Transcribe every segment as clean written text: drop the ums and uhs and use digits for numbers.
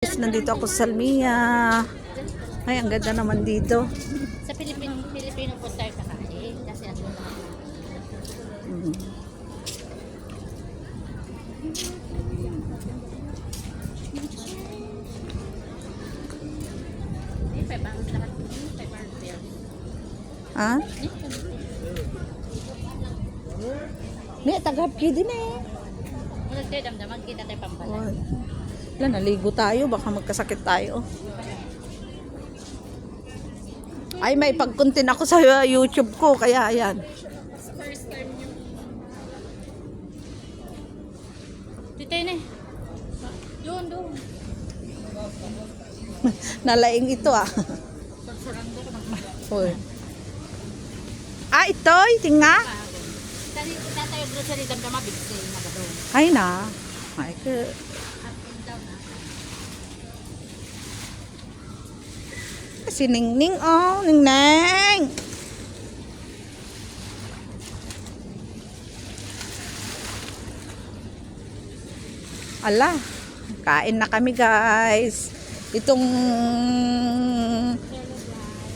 Nandito ako sa Salmia. Ay, ang ganda naman dito. Sa Pilipino po tayo kakain kasi ano lahat. Ha? Ni tagap din eh. Muna tayo damdaman kita tayo pambala. Wala, naligo tayo, baka magkasakit tayo. Ay, may pag-content ako sa YouTube ko, kaya ayan. First time nyo. Dito yun eh. Doon. Nalaing ito ah. Sursurando ko naman. Uy. Ah, ito, tinga. Dali tayo grocery damdama big sale na ba doon. Ay na. Ay, Up and down na. si Ningning, oh, Ningning. Ala, kain na kami guys. Itong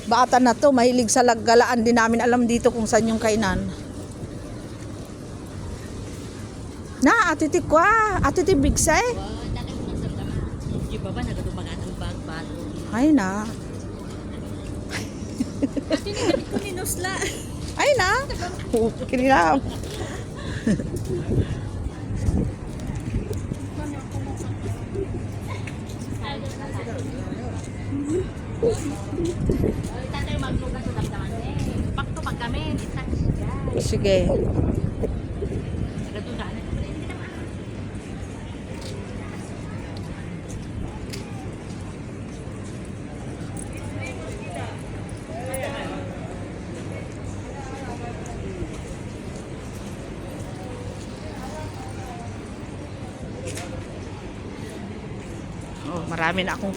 bata na to, mahilig sa laggalaan, din namin alam dito kung saan yung kainan. Na, ati tikwa, ati tibigse. Wow, dati mo nang damdama. Di ba nagadumagan ang bag-bago. Ay na. Ate ni gamit ko ni Nosla. Ay na. Kinilap. Tatay maglugas sa damdaman eh. Pakto pag kami, itak siya. Sige. Nagadudahan na kami. Hindi naman. Oh, marami na akong